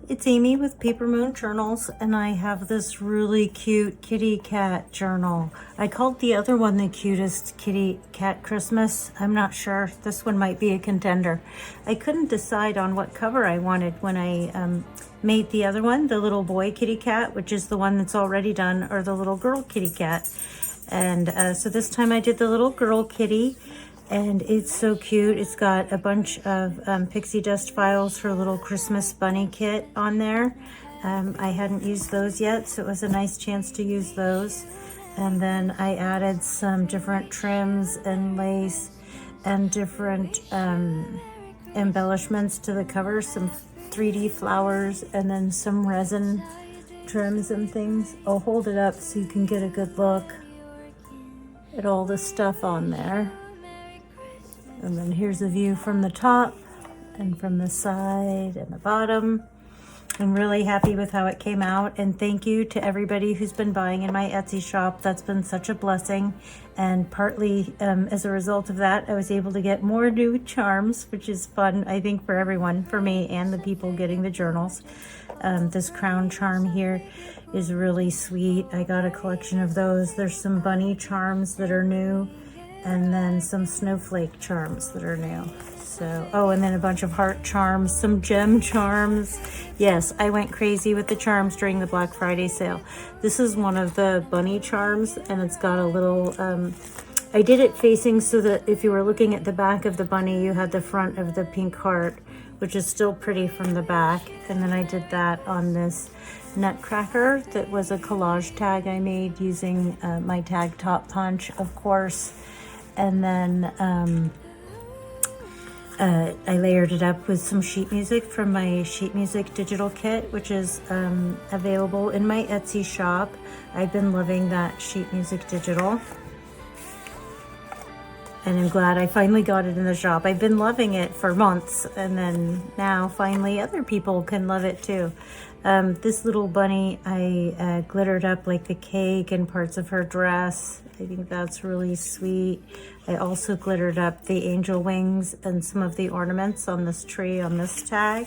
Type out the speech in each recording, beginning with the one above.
It's Amy with Paper Moon Journals, and I have this really cute kitty cat journal. I called the other one the cutest kitty cat Christmas. I'm not sure. This one might be a contender. I couldn't decide on what cover I wanted when I made the other one, the little boy kitty cat, which is the one that's already done, or the little girl kitty cat. And so this time I did the little girl kitty. And it's so cute. It's got a bunch of pixie dust files for a little Christmas bunny kit on there. I hadn't used those yet, so it was a nice chance to use those. And then I added some different trims and lace and different embellishments to the cover, some 3D flowers, and then some resin trims and things. I'll hold it up so you can get a good look at all the stuff on there. And then here's a view from the top and from the side and the bottom. I'm really happy with how it came out, and thank you to everybody who's been buying in my Etsy shop. That's been such a blessing, and partly as a result of that, I was able to get more new charms, which is fun, I think, for everyone, for me and the people getting the journals. This crown charm here is really sweet. I got a collection of those. There's some bunny charms that are new, and then some snowflake charms that are new. So, oh, and then a bunch of heart charms, some gem charms. Yes, I went crazy with the charms during the Black Friday sale. This is one of the bunny charms, and it's got a little, I did it facing so that if you were looking at the back of the bunny, you had the front of the pink heart, which is still pretty from the back. And then I did that on this nutcracker that was a collage tag I made using my tag Top Punch, of course. And then I layered it up with some sheet music from my sheet music digital kit, which is available in my Etsy shop. I've been loving that sheet music digital, and I'm glad I finally got it in the shop. I've been loving it for months, and then now finally other people can love it too. This little bunny, I glittered up like the cake and parts of her dress. I think that's really sweet. I also glittered up the angel wings and some of the ornaments on this tree on this tag.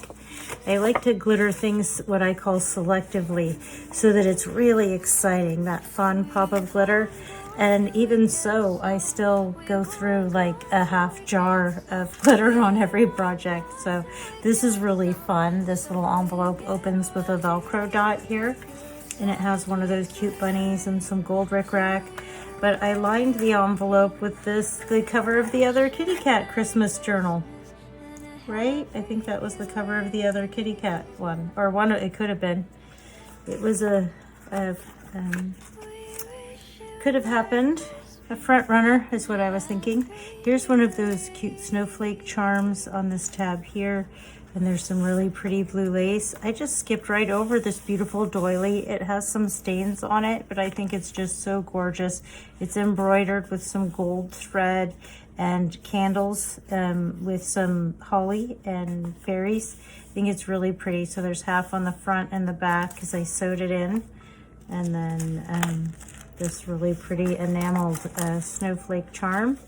I like to glitter things what I call selectively, so that it's really exciting, that fun pop of glitter. And even so, I still go through like a half jar of glitter on every project. So this is really fun. This little envelope opens with a Velcro dot here, and it has one of those cute bunnies and some gold rickrack. But I lined the envelope with the cover of the other kitty cat Christmas journal, right? I think that was the cover of the other kitty cat one, or one, it could have been. It was could have happened. A front runner is what I was thinking. Here's one of those cute snowflake charms on this tab here. And there's some really pretty blue lace. I just skipped right over this beautiful doily. It has some stains on it, but I think it's just so gorgeous. It's embroidered with some gold thread and candles with some holly and fairies. I think it's really pretty. So there's half on the front and the back because I sewed it in. And then this really pretty enameled snowflake charm.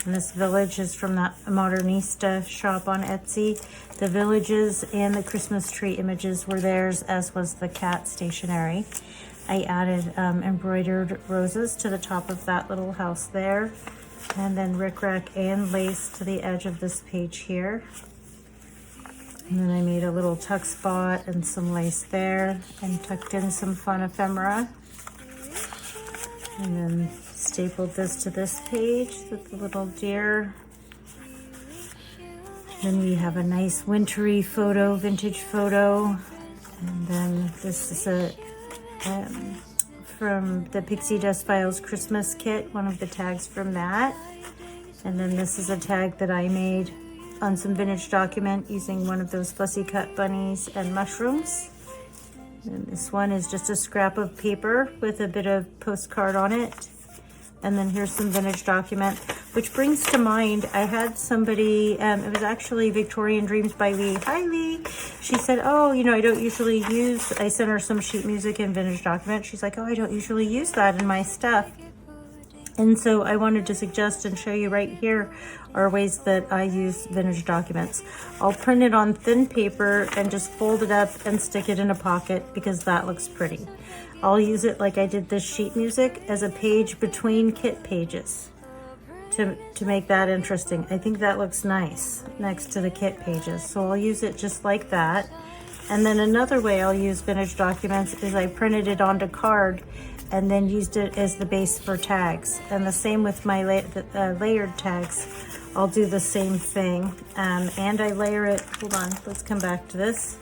And this village is from that Modernista shop on Etsy. The villages and the Christmas tree images were theirs, as was the cat stationery. I added embroidered roses to the top of that little house there. And then rickrack and lace to the edge of this page here. And then I made a little tuck spot and some lace there and tucked in some fun ephemera. And then stapled this to this page with the little deer. Then we have a nice wintry photo, vintage photo. And then this is from the PixieDustFiles Christmas kit, one of the tags from that. And then this is a tag that I made on some vintage document using one of those fussy cut bunnies and mushrooms. And this one is just a scrap of paper with a bit of postcard on it. And then here's some vintage document, which brings to mind, I had somebody, it was actually Victorian Dreams by Lee. Hi, Lee. She said, oh, you know, I don't usually use, I sent her some sheet music and vintage document. She's like, oh, I don't usually use that in my stuff. And so I wanted to suggest and show you right here are ways that I use vintage documents. I'll print it on thin paper and just fold it up and stick it in a pocket because that looks pretty. I'll use it like I did this sheet music as a page between kit pages to make that interesting. I think that looks nice next to the kit pages. So I'll use it just like that. And then another way I'll use vintage documents is I printed it onto card and then used it as the base for tags. And the same with my layered tags. I'll do the same thing. And I layer it, hold on, let's come back to this.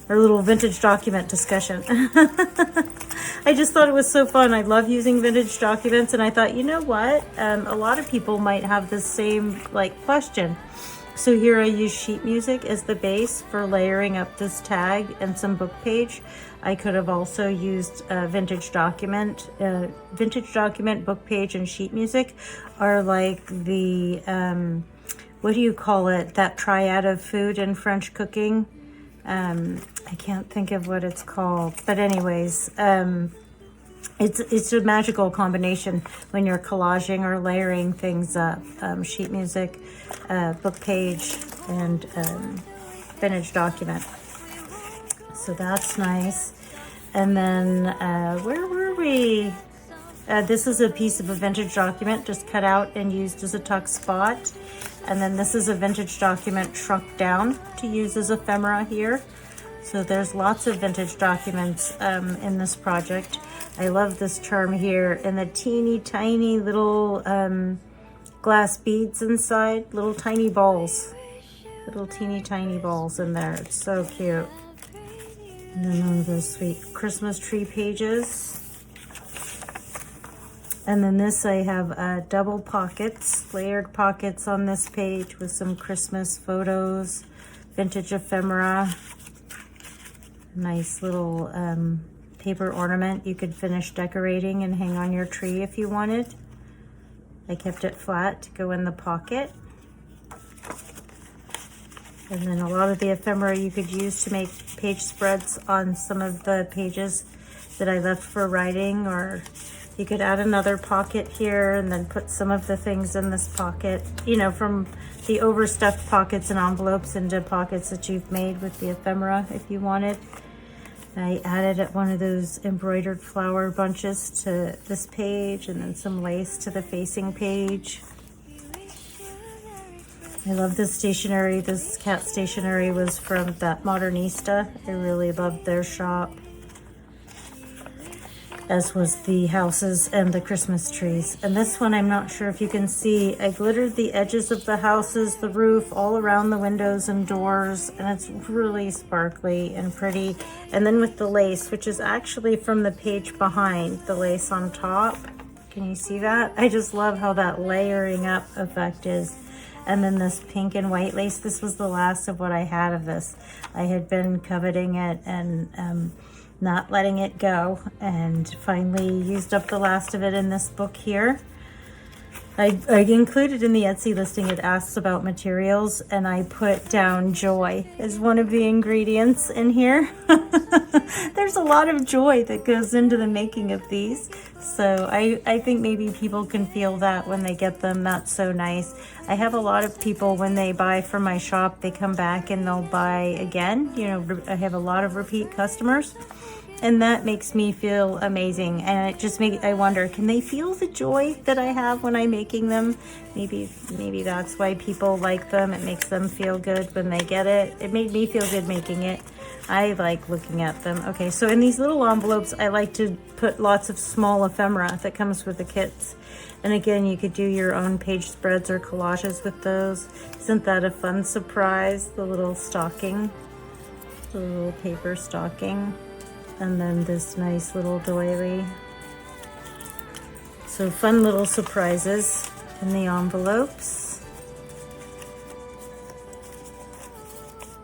Our little vintage document discussion. I just thought it was so fun. I love using vintage documents, and I thought, you know what? A lot of people might have the same question. So here I use sheet music as the base for layering up this tag and some book page. I could have also used vintage document, book page, and sheet music are like the, what do you call it? That triad of food in French cooking. I can't think of what it's called, but anyways, it's a magical combination when you're collaging or layering things up. Sheet music, book page, and vintage document. So that's nice. And then where were we? This is a piece of a vintage document just cut out and used as a tuck spot. And then this is a vintage document shrunk down to use as ephemera here. So there's lots of vintage documents in this project. I love this charm here and the teeny tiny little glass beads inside, little tiny balls, little teeny tiny balls in there. It's so cute. And then one of those sweet Christmas tree pages. And then this, I have double pockets, layered pockets on this page with some Christmas photos, vintage ephemera, nice little paper ornament you could finish decorating and hang on your tree if you wanted. I kept it flat to go in the pocket. And then a lot of the ephemera you could use to make page spreads on some of the pages that I left for writing, or you could add another pocket here and then put some of the things in this pocket, you know, from the overstuffed pockets and envelopes into pockets that you've made with the ephemera if you wanted. I added one of those embroidered flower bunches to this page and then some lace to the facing page. I love this stationery. This cat stationery was from that Modernista. I really loved their shop, as was the houses and the Christmas trees. And this one, I'm not sure if you can see, I glittered the edges of the houses, the roof, all around the windows and doors, and it's really sparkly and pretty. And then with the lace, which is actually from the page behind, the lace on top. Can you see that? I just love how that layering up effect is. And then this pink and white lace, this was the last of what I had of this. I had been coveting it and not letting it go, and finally used up the last of it in this book here. I included in the Etsy listing, it asks about materials, and I put down joy as one of the ingredients in here. There's a lot of joy that goes into the making of these. So I think maybe people can feel that when they get them. That's so nice. I have a lot of people, when they buy from my shop, they come back and they'll buy again. You know, I have a lot of repeat customers. And that makes me feel amazing. And it just makes, I wonder, can they feel the joy that I have when I'm making them? Maybe that's why people like them. It makes them feel good when they get it. It made me feel good making it. I like looking at them. Okay, so in these little envelopes, I like to put lots of small ephemera that comes with the kits. And again, you could do your own page spreads or collages with those. Isn't that a fun surprise? The little stocking, the little paper stocking. And then this nice little doily. So fun little surprises in the envelopes.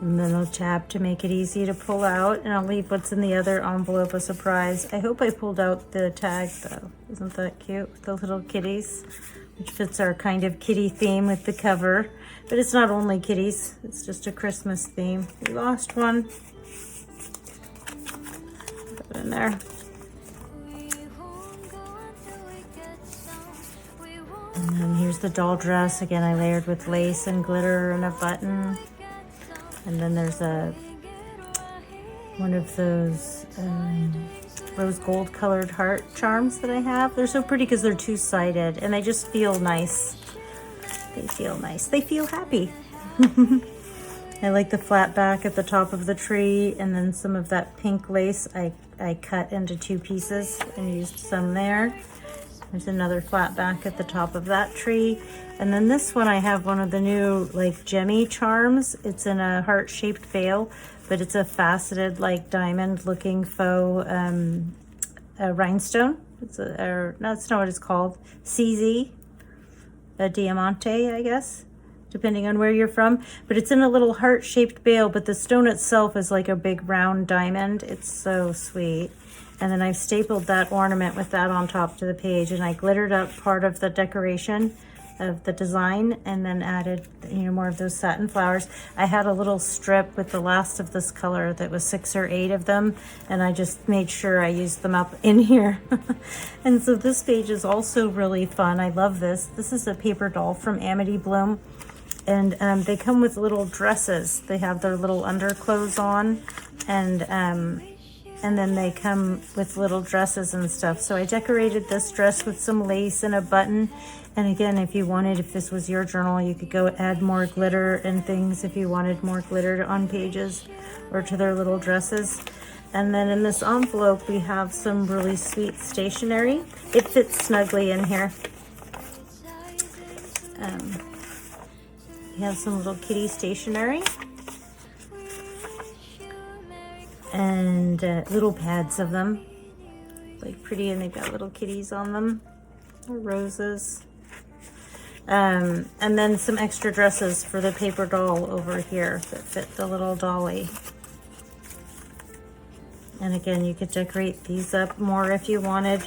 And then a tab to make it easy to pull out. And I'll leave what's in the other envelope a surprise. I hope I pulled out the tag though. Isn't that cute with the little kitties? Which fits our kind of kitty theme with the cover. But it's not only kitties, it's just a Christmas theme. We lost one. In there. And then here's the doll dress. Again, I layered with lace and glitter and a button. And then there's one of those rose gold colored heart charms that I have. They're so pretty because they're two-sided and they just feel nice. They feel nice. They feel happy. I like the flat back at the top of the tree, and then some of that pink lace I cut into 2 pieces and used some there. There's another flat back at the top of that tree. And then this one, I have one of the new like gemmy charms. It's in a heart-shaped veil, but it's a faceted like diamond looking faux rhinestone. No, that's not what it's called. CZ, a diamante, I guess, depending on where you're from. But it's in a little heart-shaped veil, but the stone itself is like a big round diamond. It's so sweet. And then I've stapled that ornament with that on top to the page, and I glittered up part of the decoration of the design and then added, more of those satin flowers. I had a little strip with the last of this color that was 6 or 8 of them, and I just made sure I used them up in here. And so this page is also really fun. I love this. This is a paper doll from Amity Bloom, and they come with little dresses. They have their little underclothes on, and then they come with little dresses and stuff. So I decorated this dress with some lace and a button. And again, if you wanted, if this was your journal, you could go add more glitter and things if you wanted more glitter on pages or to their little dresses. And then in this envelope, we have some really sweet stationery. It fits snugly in here. We have some little kitty stationery. And little pads of them, like pretty, and they've got little kitties on them, or roses. And then some extra dresses for the paper doll over here that fit the little dolly. And again, you could decorate these up more if you wanted.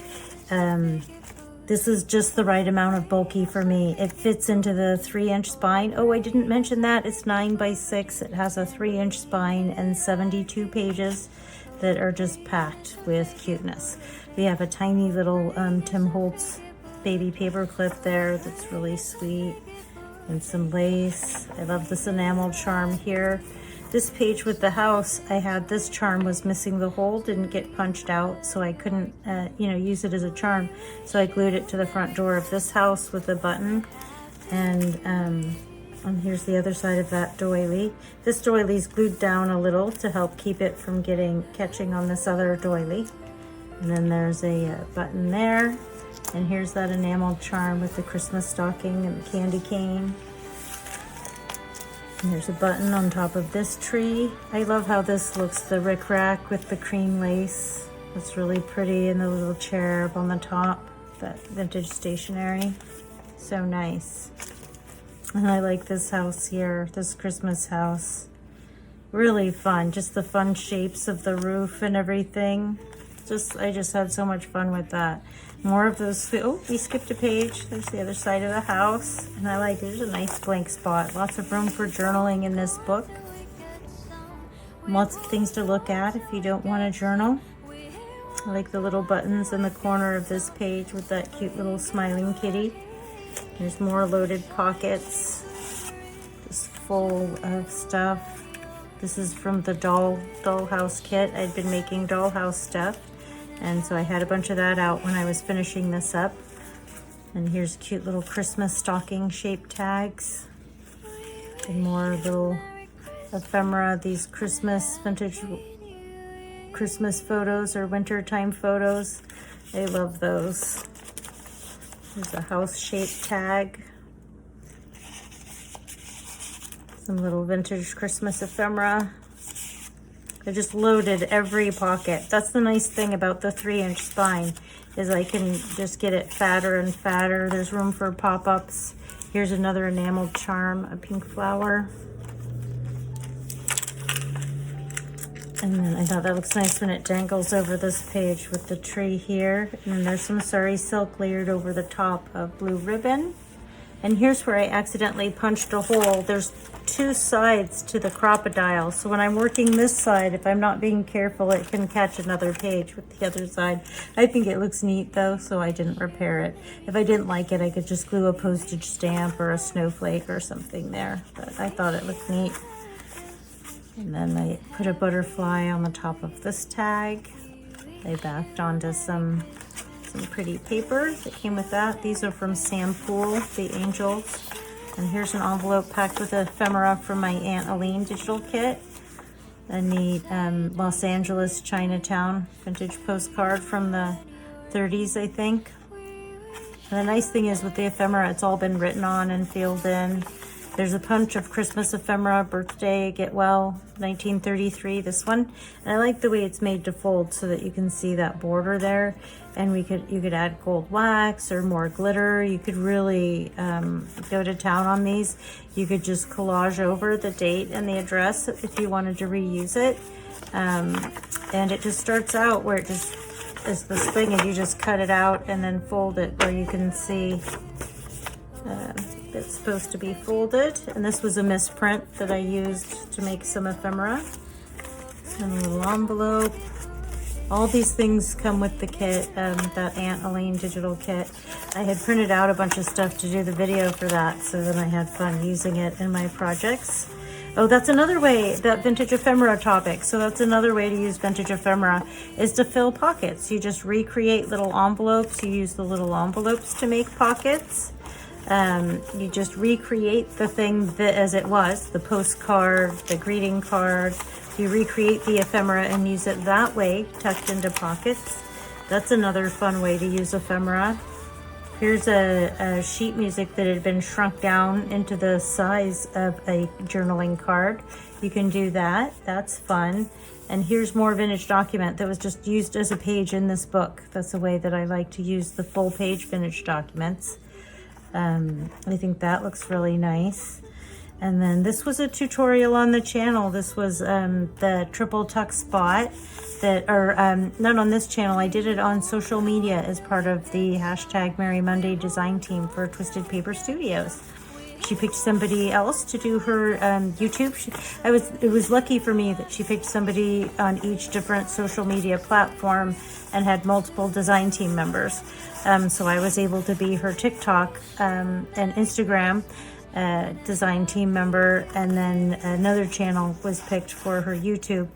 This is just the right amount of bulky for me. It fits into the 3-inch spine. Oh, I didn't mention that. It's 9 by 6. It has a 3-inch spine and 72 pages that are just packed with cuteness. We have a tiny little Tim Holtz baby paper clip there that's really sweet, and some lace. I love this enamel charm here. This page with the house, I had this charm was missing the hole, didn't get punched out, so I couldn't, use it as a charm. So I glued it to the front door of this house with a button. And here's the other side of that doily. This doily's glued down a little to help keep it from catching on this other doily. And then there's a button there. And here's that enameled charm with the Christmas stocking and the candy cane. And there's a button on top of this tree. I love how this looks, the rickrack with the cream lace. It's really pretty, and the little cherub on the top, that vintage stationery. So nice. And I like this house here, this Christmas house. Really fun, just the fun shapes of the roof and everything. I just had so much fun with that. More of those, oh, we skipped a page. There's the other side of the house. And I like, there's a nice blank spot. Lots of room for journaling in this book. Lots of things to look at if you don't want to journal. I like the little buttons in the corner of this page with that cute little smiling kitty. There's more loaded pockets. Just full of stuff. This is from the dollhouse kit. I'd been making dollhouse stuff. And so I had a bunch of that out when I was finishing this up. And here's cute little Christmas stocking shaped tags. And more little ephemera, these vintage Christmas photos or wintertime photos. I love those. There's a house shaped tag. Some little vintage Christmas ephemera. I just loaded every pocket. That's the nice thing about the 3-inch spine, is I can just get it fatter and fatter. There's room for pop-ups. Here's another enameled charm, a pink flower. And then I thought that looks nice when it dangles over this page with the tree here. And then there's some sari silk layered over the top of blue ribbon. And here's where I accidentally punched a hole. There's two sides to the crocodile. So when I'm working this side, if I'm not being careful, it can catch another page with the other side. I think it looks neat though, so I didn't repair it. If I didn't like it, I could just glue a postage stamp or a snowflake or something there. But I thought it looked neat. And then I put a butterfly on the top of this tag. I backed onto some pretty paper that came with that. These are from Poole, the angels. And here's an envelope packed with ephemera from my Aunt Aline digital kit. A neat Los Angeles Chinatown vintage postcard from the 30s, I think. And the nice thing is with the ephemera, it's all been written on and filled in. There's a bunch of Christmas ephemera, birthday, get well, 1933, this one. And I like the way it's made to fold so that you can see that border there. And you could add gold wax or more glitter. You could really go to town on these. You could just collage over the date and the address if you wanted to reuse it. And it just starts out where it just is this thing and you just cut it out and then fold it where you can see it's supposed to be folded. And this was a misprint that I used to make some ephemera. And a little envelope. All these things come with the kit, that Aunt Aline digital kit. I had printed out a bunch of stuff to do the video for that, so then I had fun using it in my projects. Oh, that's another way, that vintage ephemera topic. So that's another way to use vintage ephemera is to fill pockets. You just recreate little envelopes. You use the little envelopes to make pockets. You just recreate the thing that as it was, the postcard, the greeting card. You recreate the ephemera and use it that way, tucked into pockets. That's another fun way to use ephemera. Here's a sheet music that had been shrunk down into the size of a journaling card. You can do that, that's fun. And here's more vintage document that was just used as a page in this book. That's the way that I like to use the full page vintage documents. I think that looks really nice. And then this was a tutorial on the channel. This was the triple tuck spot that, or not on this channel. I did it on social media as part of the hashtag Merry Monday design team for Twisted Paper Studios. She picked somebody else to do her YouTube. It was lucky for me that she picked somebody on each different social media platform and had multiple design team members. So I was able to be her TikTok and Instagram design team member, and then another channel was picked for her YouTube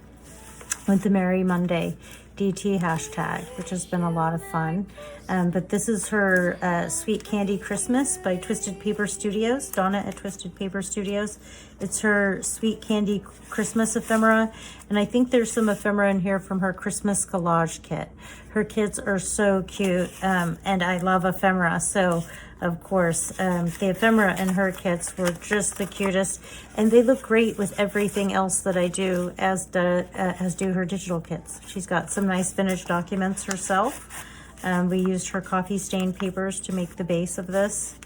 with the Merry Monday DT hashtag, which has been a lot of fun. But this is her Sweet Candy Christmas by Twisted Paper Studios, Donna at Twisted Paper Studios. It's her Sweet Candy Christmas ephemera, and I think there's some ephemera in here from her Christmas collage kit. Her kits are so cute, and I love ephemera, so of course, the ephemera in her kits were just the cutest, and they look great with everything else that I do, as do her digital kits. She's got some nice vintage documents herself. We used her coffee stained papers to make the base of this.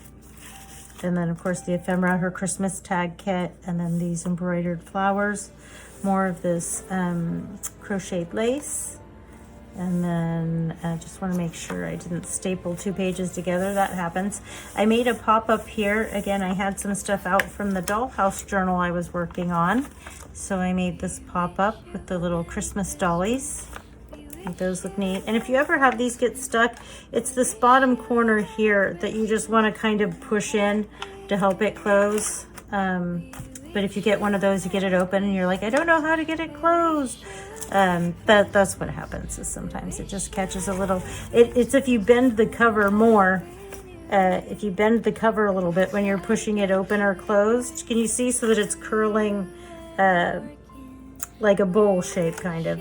And then of course the ephemera, her Christmas tag kit, and then these embroidered flowers, more of this crocheted lace. And then I just want to make sure I didn't staple two pages together. That happens. I made a pop-up here. Again, I had some stuff out from the dollhouse journal I was working on. So I made this pop-up with the little Christmas dollies. I think those look neat. And if you ever have these get stuck, it's this bottom corner here that you just want to kind of push in to help it close. But if you get one of those, you get it open and you're like, I don't know how to get it closed. That's what happens, is sometimes it just catches a little, it's if you bend the cover more, if you bend the cover a little bit when you're pushing it open or closed, can you see, so that it's curling like a bowl shape, kind of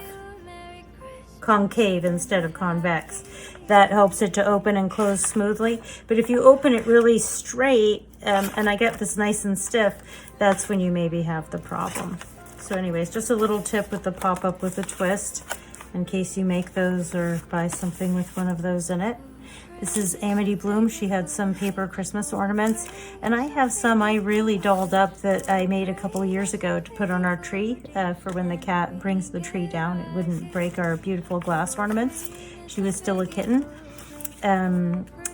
concave instead of convex. That helps it to open and close smoothly. But if you open it really straight, and I get this nice and stiff, that's when you maybe have the problem. So anyways, just a little tip with the pop-up with a twist, in case you make those or buy something with one of those in it. This is Amity Bloom. She had some paper Christmas ornaments, and I have some I really dolled up that I made a couple years ago to put on our tree for when the cat brings the tree down. It wouldn't break our beautiful glass ornaments. She was still a kitten.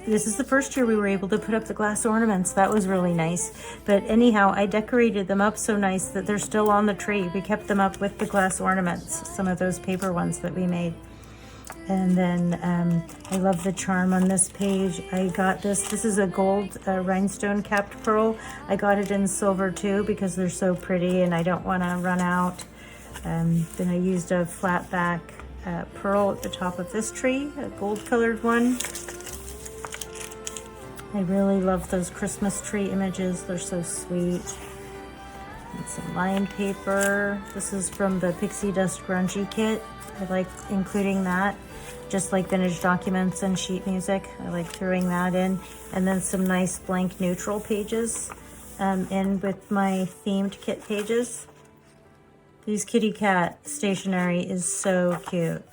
this is the first year we were able to put up the glass ornaments. That was really nice. But anyhow, I decorated them up so nice that they're still on the tree. We kept them up with the glass ornaments, some of those paper ones that we made. And then I love the charm on this page. I got this. This is a gold rhinestone capped pearl. I got it in silver too because they're so pretty and I don't want to run out. Then I used a flat back pearl at the top of this tree, a gold colored one. I really love those Christmas tree images. They're so sweet. And some lined paper. This is from the Pixie Dust Grungy kit. I like including that, just like vintage documents and sheet music. I like throwing that in. And then some nice blank neutral pages in with my themed kit pages. These kitty cat stationery is so cute.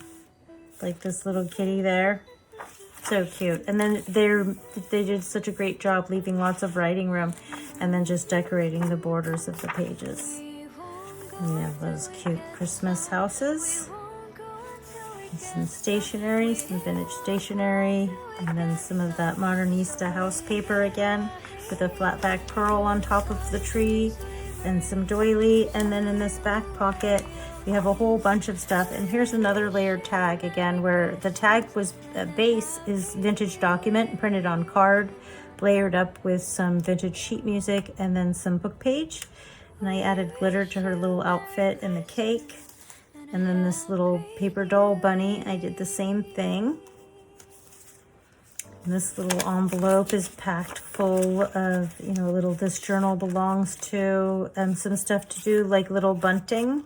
Like this little kitty there. So cute. And then they did such a great job leaving lots of writing room and then just decorating the borders of the pages. And we have those cute Christmas houses. Some stationery, some vintage stationery, and then some of that Modernista house paper again with a flat back pearl on top of the tree and some doily. And then in this back pocket we have a whole bunch of stuff. And here's another layered tag again where the tag was base is vintage document printed on card, layered up with some vintage sheet music and then some book page. And I added glitter to her little outfit and the cake. And then this little paper doll bunny, I did the same thing. And this little envelope is packed full of, you know, little, this journal belongs to some stuff to do like little bunting.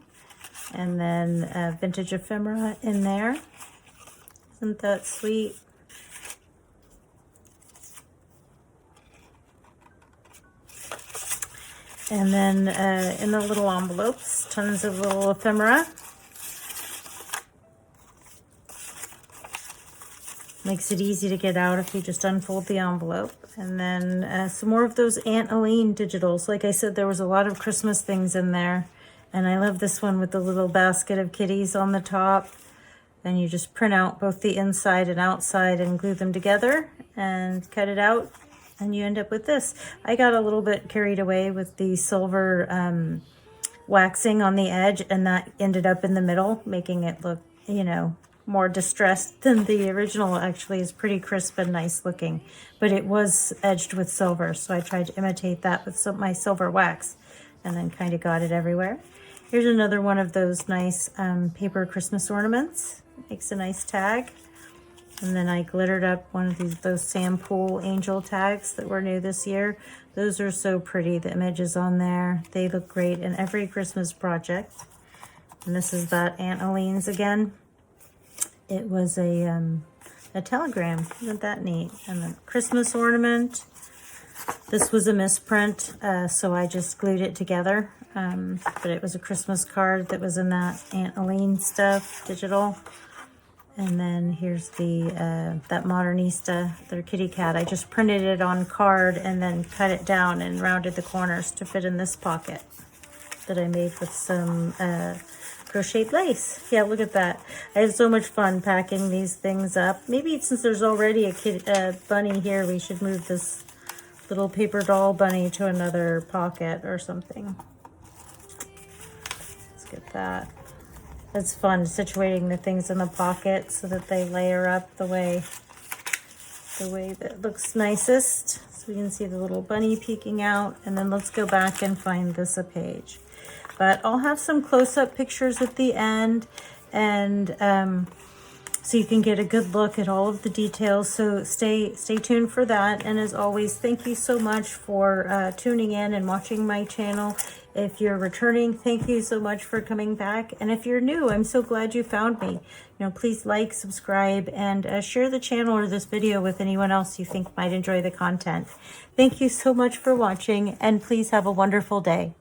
And then vintage ephemera in there. Isn't that sweet? And then in the little envelopes, tons of little ephemera. Makes it easy to get out if you just unfold the envelope. And then some more of those Aunt Aline digitals. Like I said, there was a lot of Christmas things in there. And I love this one with the little basket of kitties on the top. And you just print out both the inside and outside and glue them together and cut it out. And you end up with this. I got a little bit carried away with the silver waxing on the edge. And that ended up in the middle, making it look, you know, more distressed than the original. Actually is pretty crisp and nice looking, but it was edged with silver, so I tried to imitate that with my silver wax and then kind of got it everywhere. Here's another one of those nice paper Christmas ornaments. Makes a nice tag. And then I glittered up one of those Sam Poole angel tags that were new this year. Those are so pretty. The images on there, they look great in every Christmas project. And this is that Aunt Aline's again. It was a telegram. Isn't that neat? And the Christmas ornament. This was a misprint, so I just glued it together. But it was a Christmas card that was in that Aunt Aline stuff, digital. And then here's the that Modernista, their kitty cat. I just printed it on card and then cut it down and rounded the corners to fit in this pocket that I made with some crocheted lace. Yeah, look at that. I had so much fun packing these things up. Maybe since there's already a bunny here, we should move this little paper doll bunny to another pocket or something. Let's get that. It's fun situating the things in the pocket so that they layer up the way that looks nicest. So we can see the little bunny peeking out. And then let's go back and find this a page. But I'll have some close-up pictures at the end, and so you can get a good look at all of the details. So stay tuned for that. And as always, thank you so much for tuning in and watching my channel. If you're returning, thank you so much for coming back. And if you're new, I'm so glad you found me. You know, please like, subscribe, and share the channel or this video with anyone else you think might enjoy the content. Thank you so much for watching, and please have a wonderful day.